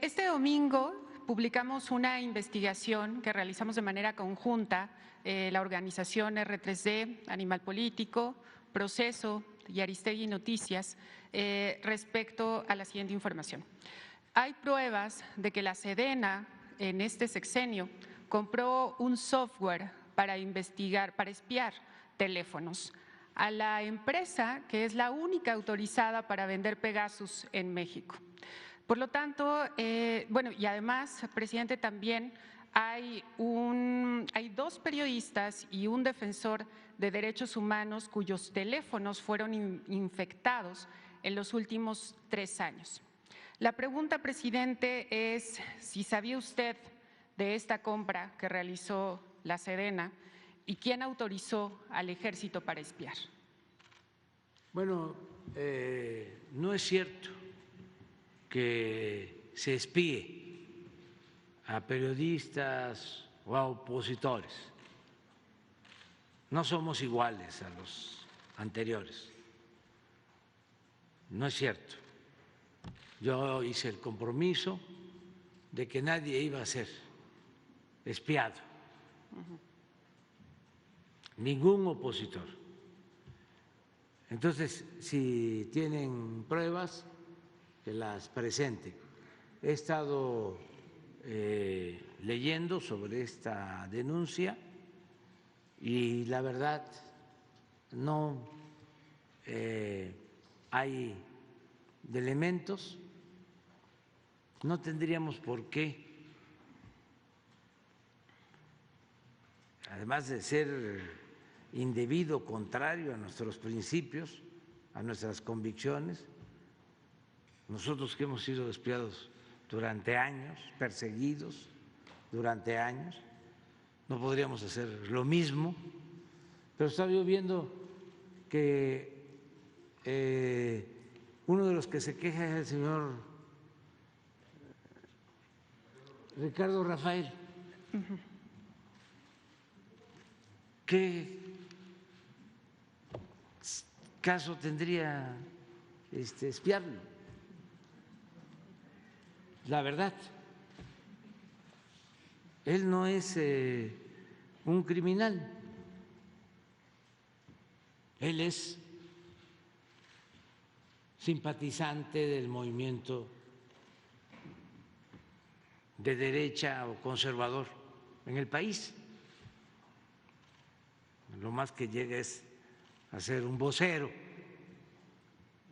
Este domingo publicamos una investigación que realizamos de manera conjunta la organización R3D, Animal Político, Proceso y Aristegui Noticias respecto a la siguiente información. Hay pruebas de que la Sedena en este sexenio compró un software para investigar, para espiar teléfonos a la empresa que es la única autorizada para vender Pegasus en México. Por lo tanto, bueno, y además, presidente, también hay dos periodistas y un defensor de derechos humanos cuyos teléfonos fueron infectados en los últimos 3 años. La pregunta, presidente, es si sabía usted de esta compra que realizó la Sedena y quién autorizó al Ejército para espiar. Bueno, no es cierto que se espíe a periodistas o a opositores. No somos iguales a los anteriores. No es cierto. Yo hice el compromiso de que nadie iba a ser espiado, ningún opositor. Entonces, si tienen pruebas, que las presenten. He estado leyendo sobre esta denuncia y la verdad no hay elementos, no tendríamos por qué, además de ser indebido, contrario a nuestros principios, a nuestras convicciones, nosotros que hemos sido espiados durante años, perseguidos durante años, no podríamos hacer lo mismo, pero estaba yo viendo que uno de los que se queja es el señor Ricardo Rafael. ¿Qué caso tendría espiarlo? La verdad, él no es un criminal, él es simpatizante del movimiento de derecha o conservador en el país. Lo más que llega es a ser un vocero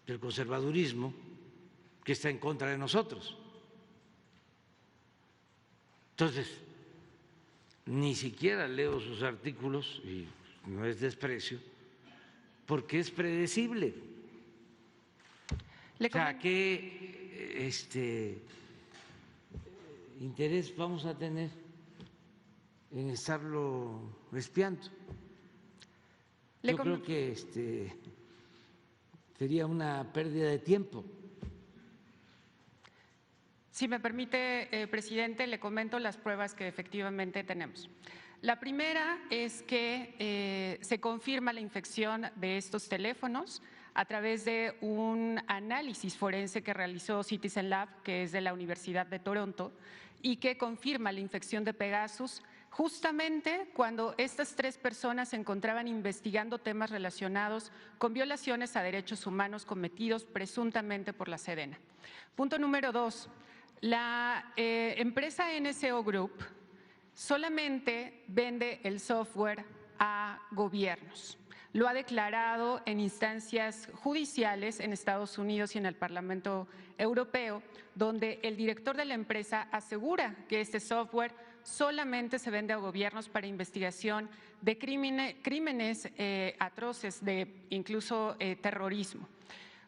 del conservadurismo que está en contra de nosotros. Entonces, ni siquiera leo sus artículos, y no es desprecio, porque es predecible. O sea, ¿qué interés vamos a tener en estarlo espiando? Yo creo que sería una pérdida de tiempo. Si me permite, presidente, le comento las pruebas que efectivamente tenemos. La primera es que se confirma la infección de estos teléfonos a través de un análisis forense que realizó Citizen Lab, que es de la Universidad de Toronto, y que confirma la infección de Pegasus justamente cuando estas 3 personas se encontraban investigando temas relacionados con violaciones a derechos humanos cometidos presuntamente por la Sedena. Punto número 2. La empresa NSO Group solamente vende el software a gobiernos. Lo ha declarado en instancias judiciales en Estados Unidos y en el Parlamento Europeo, donde el director de la empresa asegura que este software solamente se vende a gobiernos para investigación de crímenes atroces, de incluso terrorismo.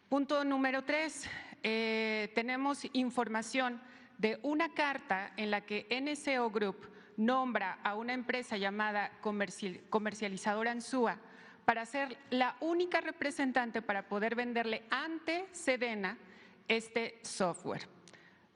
Punto número 3. Tenemos información de una carta en la que NSO Group nombra a una empresa llamada Comercializadora Ansúa para ser la única representante para poder venderle ante Sedena este software.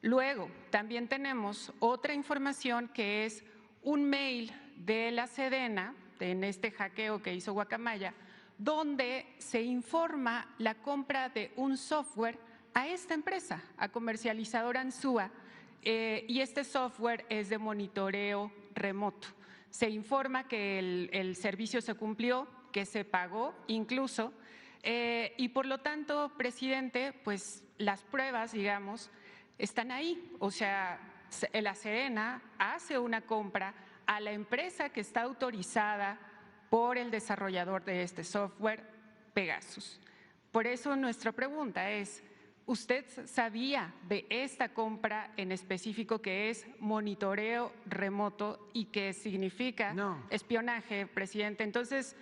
Luego, también tenemos otra información que es un mail de la Sedena, en este hackeo que hizo Guacamaya, donde se informa la compra de un software a esta empresa, a Comercializadora Ansúa, y este software es de monitoreo remoto. Se informa que el servicio se cumplió, que se pagó incluso, y por lo tanto, presidente, pues las pruebas, digamos, están ahí. O sea, la Sedena hace una compra a la empresa que está autorizada por el desarrollador de este software, Pegasus. Por eso nuestra pregunta es, ¿usted sabía de esta compra en específico que es monitoreo remoto y que significa espionaje, presidente? Entonces,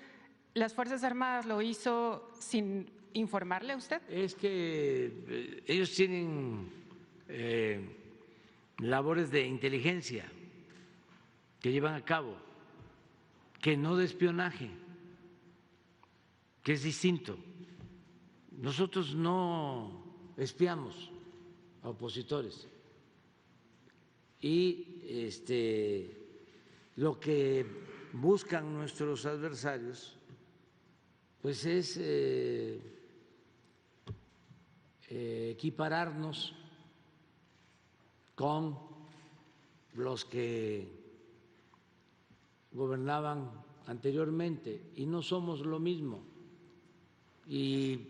¿las Fuerzas Armadas lo hizo sin informarle a usted? Es que ellos tienen labores de inteligencia que llevan a cabo, que no de espionaje, que es distinto. Nosotros no espiamos a opositores y lo que buscan nuestros adversarios pues es equipararnos con los que gobernaban anteriormente y no somos lo mismo. Y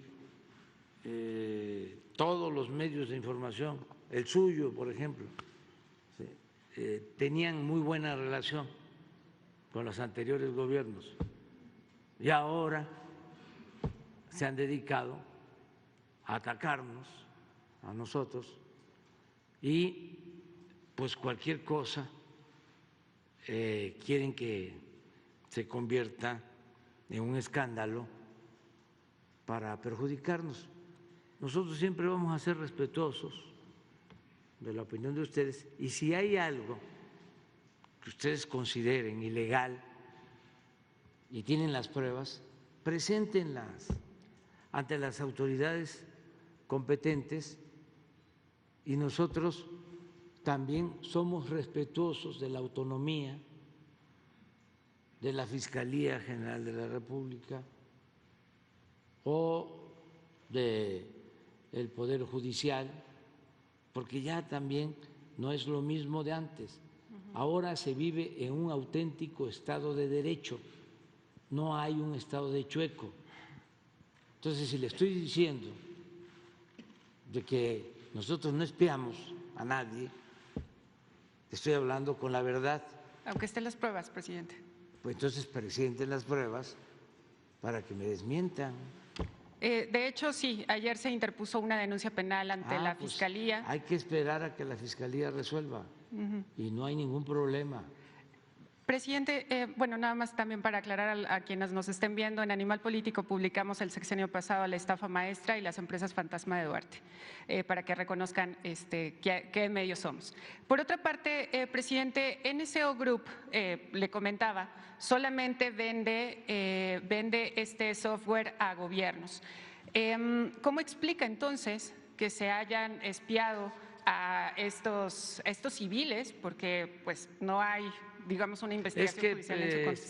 todos los medios de información, el suyo, por ejemplo, tenían muy buena relación con los anteriores gobiernos y ahora se han dedicado a atacarnos a nosotros y pues cualquier cosa quieren que se convierta en un escándalo para perjudicarnos. Nosotros siempre vamos a ser respetuosos de la opinión de ustedes y si hay algo que ustedes consideren ilegal y tienen las pruebas, preséntenlas ante las autoridades competentes y nosotros también somos respetuosos de la autonomía de la Fiscalía General de la República o del Poder Judicial, porque ya también no es lo mismo de antes. Ahora se vive en un auténtico Estado de Derecho, no hay un Estado de chueco. Entonces, si le estoy diciendo de que nosotros no espiamos a nadie, estoy hablando con la verdad. Aunque estén las pruebas, presidente. Pues entonces presenten las pruebas para que me desmientan. De hecho, sí, ayer se interpuso una denuncia penal ante la pues Fiscalía. hay que esperar a que la Fiscalía resuelva y no hay ningún problema. Presidente, bueno, nada más también para aclarar a quienes nos estén viendo, en Animal Político publicamos el sexenio pasado la estafa maestra y las empresas fantasma de Duarte, para que reconozcan qué medios somos. Por otra parte, presidente, NSO Group, le comentaba, solamente vende este software a gobiernos. ¿Cómo explica entonces que se hayan espiado a estos civiles? Porque pues no hay, digamos, una investigación judicial en su contra.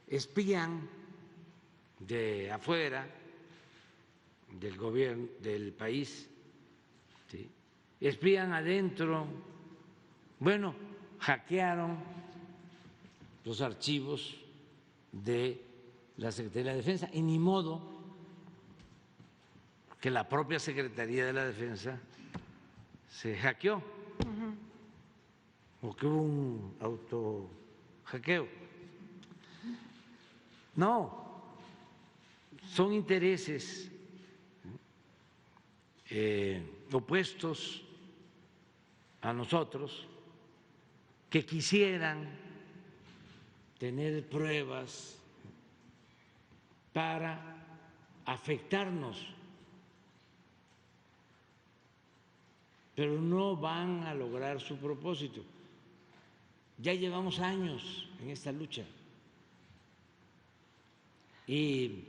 Espían de afuera del gobierno del país, ¿sí? Espían adentro. Bueno, hackearon los archivos de la Secretaría de Defensa y ni modo que la propia Secretaría de la Defensa se hackeó o que hubo un autohackeo. No, son intereses opuestos a nosotros que quisieran tener pruebas para afectarnos, pero no van a lograr su propósito. Ya llevamos años en esta lucha y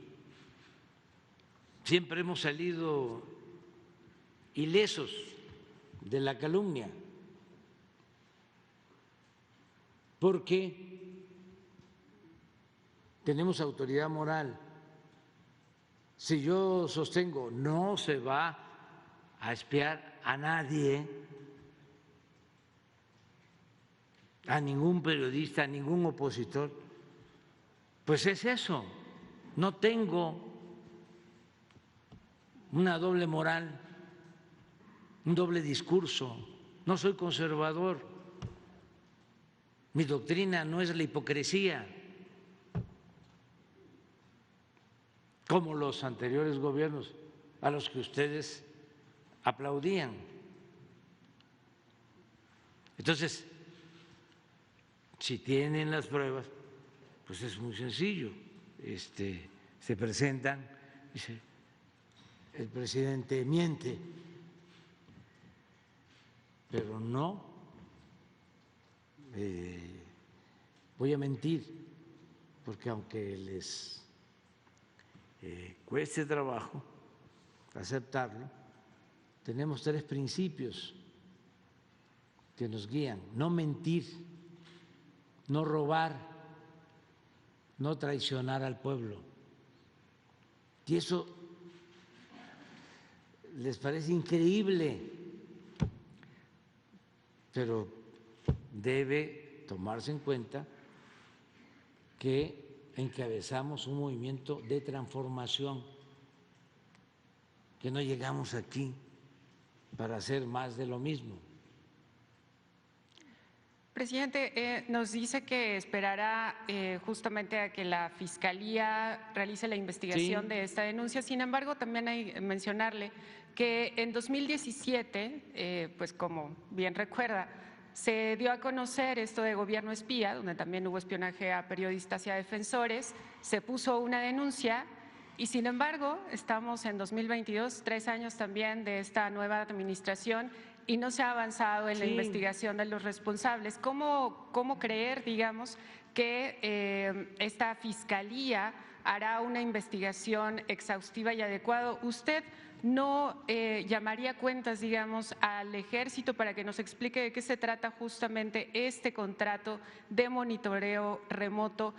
siempre hemos salido ilesos de la calumnia, porque tenemos autoridad moral. Si yo sostengo no se va a espiar a nadie, a ningún periodista, a ningún opositor, pues es eso. No tengo una doble moral, un doble discurso, no soy conservador, mi doctrina no es la hipocresía, como los anteriores gobiernos a los que ustedes aplaudían. Entonces, si tienen las pruebas, pues es muy sencillo. Se presentan, dice, el presidente miente, pero no voy a mentir, porque aunque les cueste trabajo aceptarlo, tenemos 3 principios que nos guían: no mentir, no robar, no traicionar al pueblo. Y eso les parece increíble, pero debe tomarse en cuenta que encabezamos un movimiento de transformación, que no llegamos aquí para hacer más de lo mismo. Presidente, nos dice que esperará justamente a que la Fiscalía realice la investigación de esta denuncia. Sin embargo, también hay que mencionarle que en 2017, pues como bien recuerda, se dio a conocer esto de gobierno espía, donde también hubo espionaje a periodistas y a defensores, se puso una denuncia y sin embargo estamos en 2022, 3 años también de esta nueva administración y no se ha avanzado en la investigación de los responsables. ¿Cómo creer, digamos, que esta Fiscalía hará una investigación exhaustiva y adecuada? ¿Usted no llamaría cuentas, digamos, al Ejército para que nos explique de qué se trata justamente este contrato de monitoreo remoto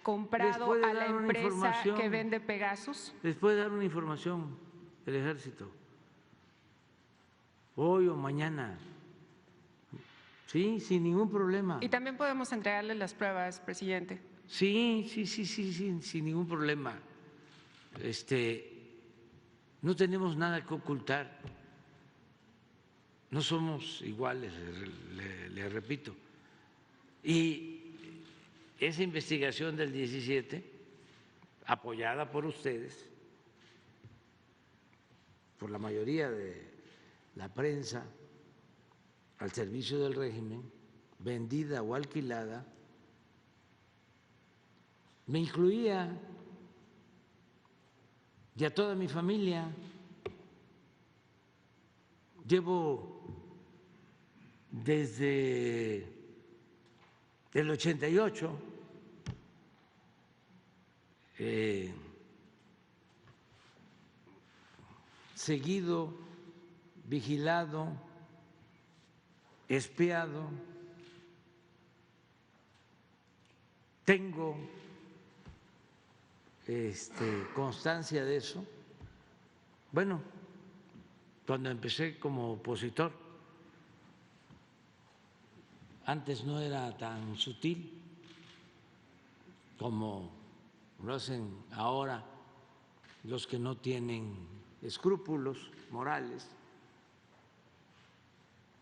comprado a la empresa que vende Pegasus? Les puede dar una información el Ejército, hoy o mañana, sí, sin ningún problema. Y también podemos entregarle las pruebas, presidente. Sí, sin ningún problema. No tenemos nada que ocultar, no somos iguales, le repito. Y esa investigación del 17, apoyada por ustedes, por la mayoría de la prensa, al servicio del régimen, vendida o alquilada, me incluía y a toda mi familia. Llevo desde el 88 seguido, vigilado, espiado. Tengo constancia de eso. Bueno, cuando empecé como opositor, antes no era tan sutil como lo hacen ahora los que no tienen escrúpulos morales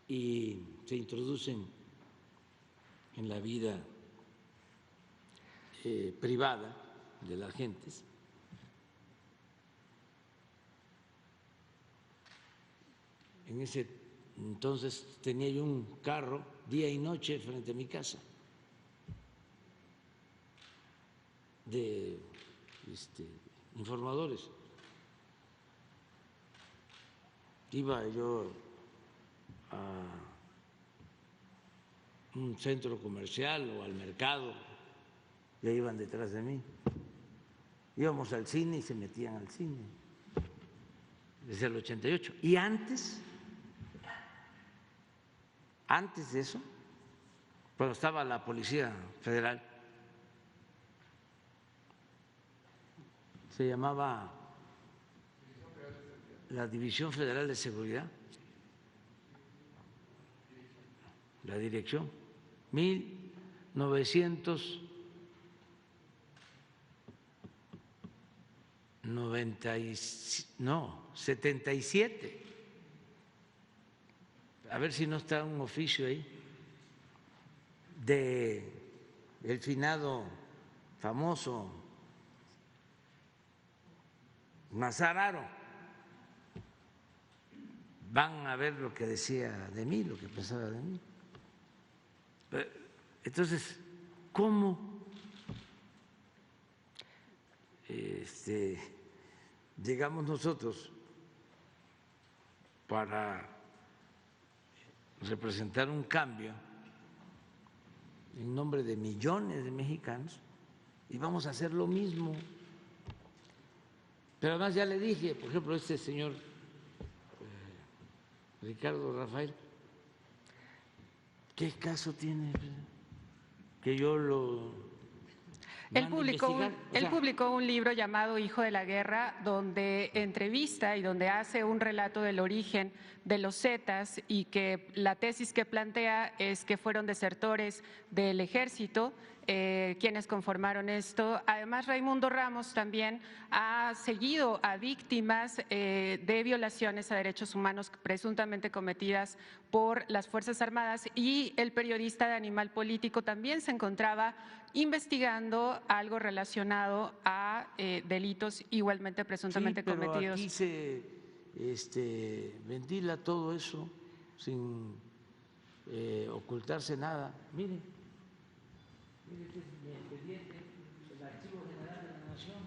y se introducen en la vida privada de las gentes. En ese entonces tenía yo un carro día y noche frente a mi casa de informadores. Iba yo a un centro comercial o al mercado, ya iban detrás de mí. Íbamos al cine y se metían al cine, desde el 88. Y antes de eso, cuando estaba la Policía Federal, se llamaba la División Federal de Seguridad, la dirección, 77. A ver si no está un oficio ahí de el finado famoso Mazararo. Van a ver lo que decía de mí, lo que pensaba de mí. Entonces, ¿cómo llegamos nosotros para representar un cambio en nombre de millones de mexicanos y vamos a hacer lo mismo? Pero además ya le dije, por ejemplo, este señor Ricardo Rafael, ¿qué caso tiene que yo lo Él mande a investigar? publicó un libro llamado Hijo de la Guerra, donde entrevista y donde hace un relato del origen de los Zetas y que la tesis que plantea es que fueron desertores del ejército quienes conformaron esto. Además, Raimundo Ramos también ha seguido a víctimas de violaciones a derechos humanos presuntamente cometidas por las Fuerzas Armadas, y el periodista de Animal Político también se encontraba investigando algo relacionado a delitos igualmente presuntamente pero cometidos. Aquí se ventila todo eso sin ocultarse nada. Mire, este es mi expediente, el Archivo General de la Nación.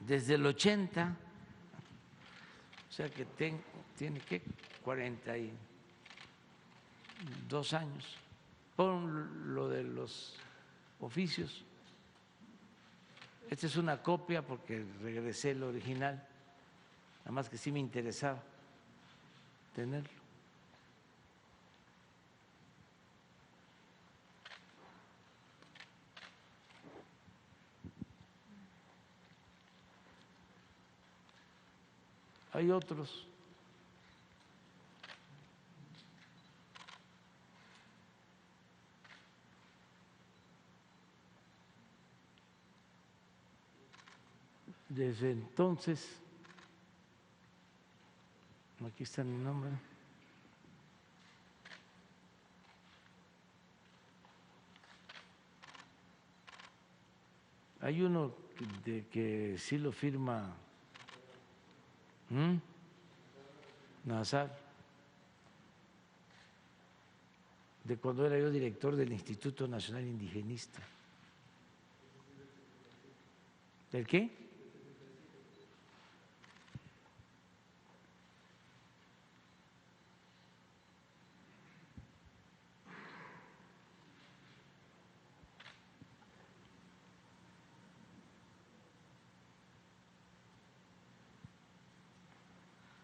Desde el 80, o sea que tiene que 42 años. Pon lo de los oficios. Esta es una copia porque regresé el original, nada más que sí me interesaba tenerlo. Hay otros. Desde entonces, aquí está mi nombre. Hay uno que sí lo firma Nazar, de cuando era yo director del Instituto Nacional Indigenista. ¿Del qué?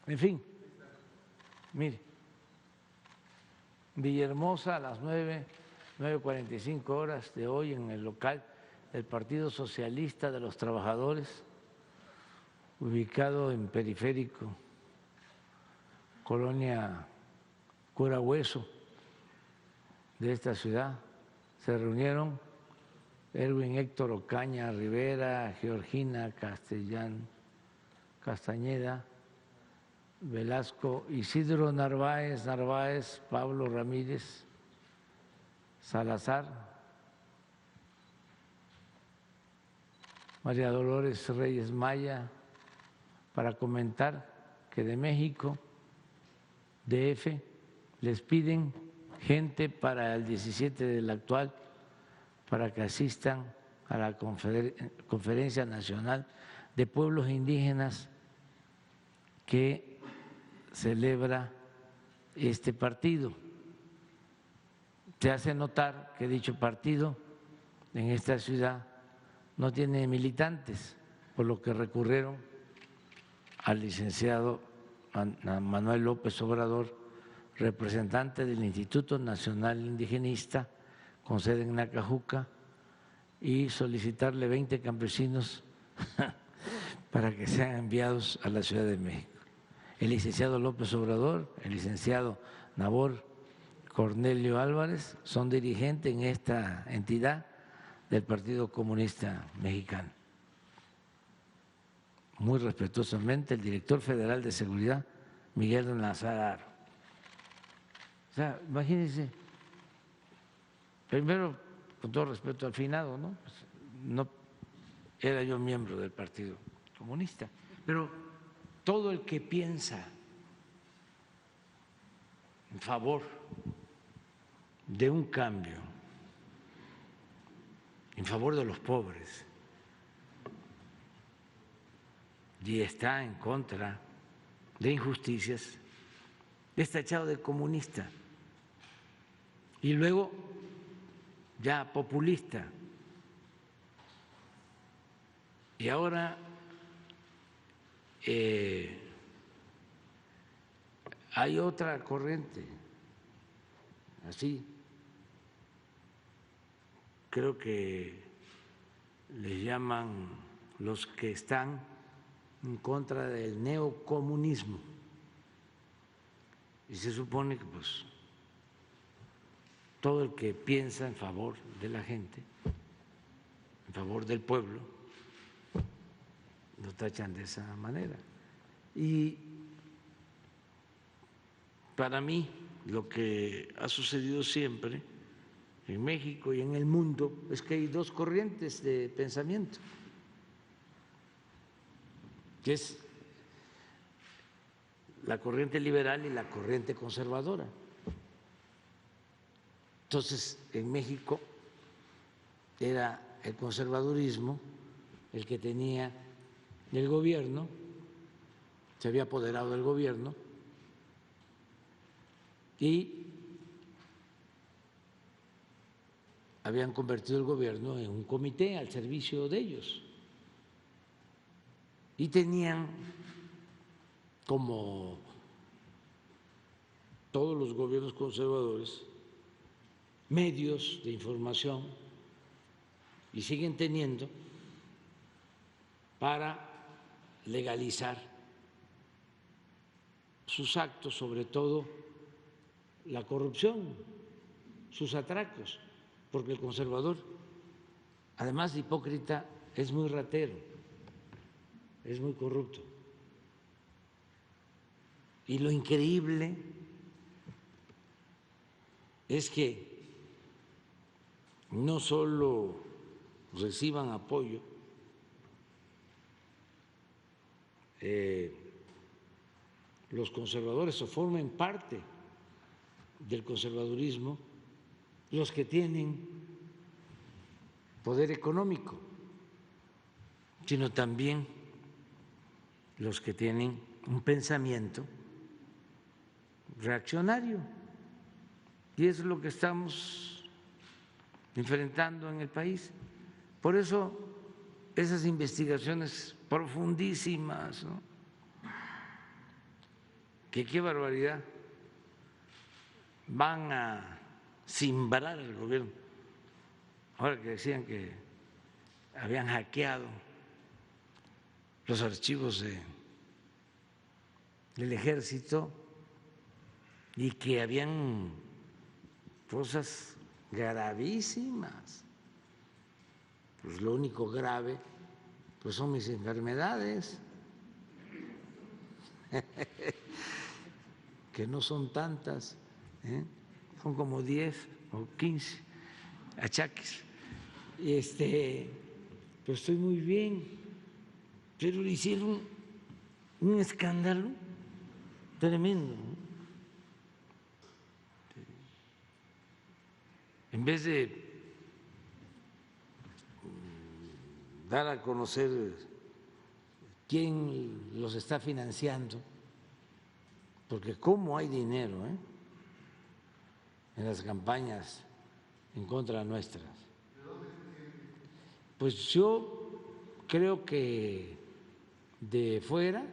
En fin, mire, Villahermosa a las 9:45 de hoy en el local del Partido Socialista de los Trabajadores, ubicado en Periférico, Colonia Cura Hueso de esta ciudad. Se reunieron Erwin Héctor Ocaña Rivera, Georgina Castañeda, Velasco, Isidro Narváez, Pablo Ramírez, Salazar, María Dolores Reyes Maya, para comentar que de México, DF, les piden gente para el 17 del actual para que asistan a la Conferencia Nacional de Pueblos Indígenas que celebra este partido. Se hace notar que dicho partido en esta ciudad no tiene militantes, por lo que recurrieron al licenciado Manuel López Obrador, representante del Instituto Nacional Indigenista con sede en Nacajuca, y solicitarle 20 campesinos para que sean enviados a la Ciudad de México. El licenciado López Obrador, el licenciado Nabor Cornelio Álvarez son dirigentes en esta entidad del Partido Comunista Mexicano. Muy respetuosamente, el director federal de seguridad, Miguel Nazar. O sea, imagínense, primero, con todo respeto al finado, ¿no? Pues no era yo miembro del Partido Comunista, pero todo el que piensa en favor de un cambio, en favor de los pobres, y está en contra de injusticias, está tachado de comunista y luego ya populista. Y ahora hay otra corriente, así, creo que les llaman los que están en contra del neocomunismo. Y se supone que pues todo el que piensa en favor de la gente, en favor del pueblo, lo tachan de esa manera. Y para mí lo que ha sucedido siempre en México y en el mundo es que hay dos corrientes de pensamiento, que es la corriente liberal y la corriente conservadora. Entonces, en México era el conservadurismo el que tenía el gobierno, se había apoderado del gobierno y habían convertido el gobierno en un comité al servicio de ellos y tenían, como todos los gobiernos conservadores, medios de información y siguen teniendo para legalizar sus actos, sobre todo la corrupción, sus atracos, porque el conservador, además de hipócrita, es muy ratero, es muy corrupto. Y lo increíble es que no solo reciban apoyo los conservadores o formen parte del conservadurismo los que tienen poder económico, sino también los que tienen un pensamiento reaccionario. Y eso es lo que estamos enfrentando en el país. Por eso esas investigaciones profundísimas, ¿no? Que qué barbaridad, van a cimbrar el gobierno. Ahora que decían que habían hackeado los archivos del ejército y que habían cosas gravísimas. Pues lo único grave pues son mis enfermedades, que no son tantas, son como 10 o 15 achaques. Pues estoy muy bien, pero le hicieron un escándalo tremendo, ¿no? En vez de dar a conocer quién los está financiando, porque cómo hay dinero en las campañas en contra nuestras. Pues yo creo que de fuera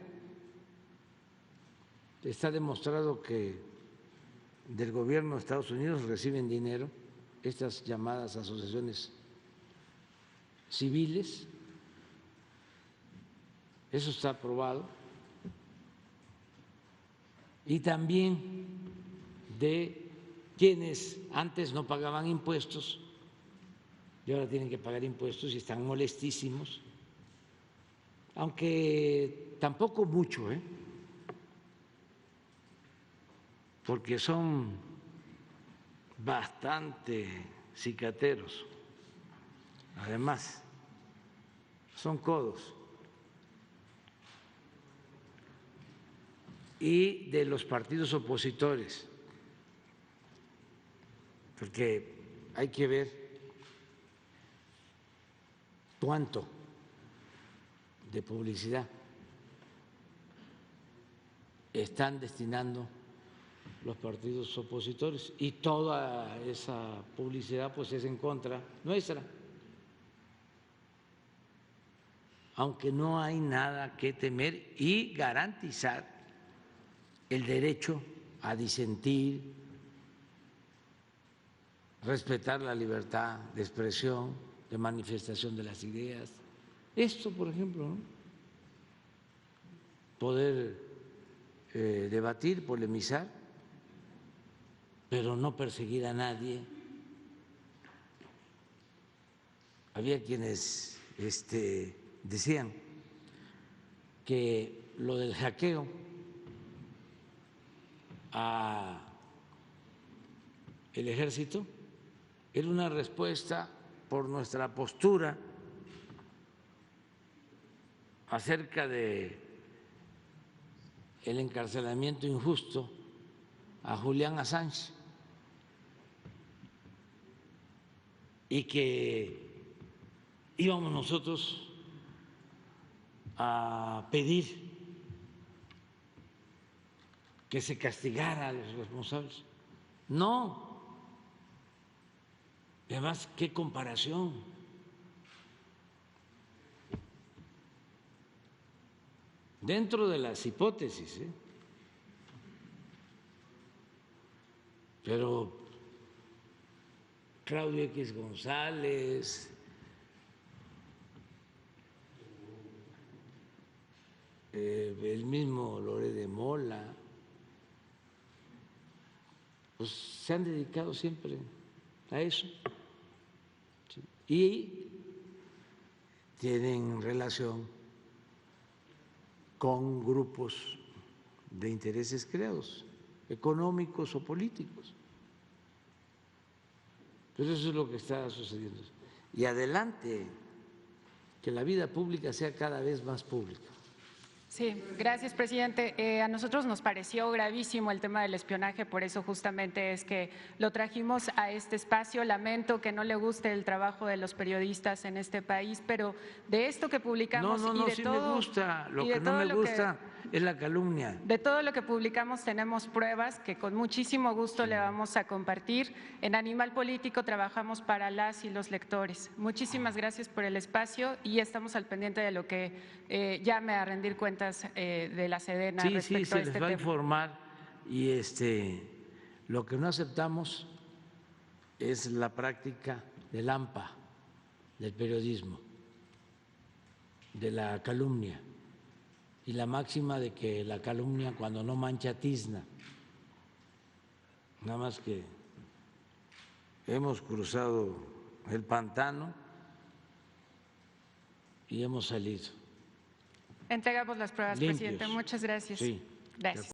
está demostrado que del gobierno de Estados Unidos reciben dinero estas llamadas asociaciones civiles eso está aprobado, y también de quienes antes no pagaban impuestos y ahora tienen que pagar impuestos y están molestísimos, aunque tampoco mucho, porque son bastante cicateros, además son codos, y de los partidos opositores, porque hay que ver cuánto de publicidad están destinando los partidos opositores, y toda esa publicidad pues es en contra nuestra, aunque no hay nada que temer, y garantizar el derecho a disentir, respetar la libertad de expresión, de manifestación de las ideas. Esto, por ejemplo, ¿no? Poder debatir, polemizar, pero no perseguir a nadie. Había quienes decían que lo del hackeo al ejército era una respuesta por nuestra postura acerca de el encarcelamiento injusto a Julián Assange, y que íbamos nosotros a pedir que se castigara a los responsables. No. Además, ¿qué comparación? Dentro de las hipótesis, pero Claudio X González, el mismo Loret de Mola, pues se han dedicado siempre a eso, ¿sí? Y tienen relación con grupos de intereses creados, económicos o políticos. Pero eso es lo que está sucediendo. Y adelante, que la vida pública sea cada vez más pública. Sí, gracias, presidente. A nosotros nos pareció gravísimo el tema del espionaje, por eso justamente es que lo trajimos a este espacio. Lamento que no le guste el trabajo de los periodistas en este país, pero de esto que publicamos No, y de sí todo, me gusta. Lo y de que no todo me lo gusta es la calumnia. De todo lo que publicamos tenemos pruebas que con muchísimo gusto le vamos a compartir. En Animal Político trabajamos para las y los lectores. Muchísimas gracias por el espacio y estamos al pendiente de lo que llame a rendir cuentas de la Sedena respecto Sí, se a este les va a tema. informar, y lo que no aceptamos es la práctica del AMPA, del periodismo, de la calumnia, y la máxima de que la calumnia cuando no mancha tizna. Nada más que hemos cruzado el pantano y hemos salido Entregamos las pruebas, limpios. presidente. Muchas gracias. Sí. Gracias.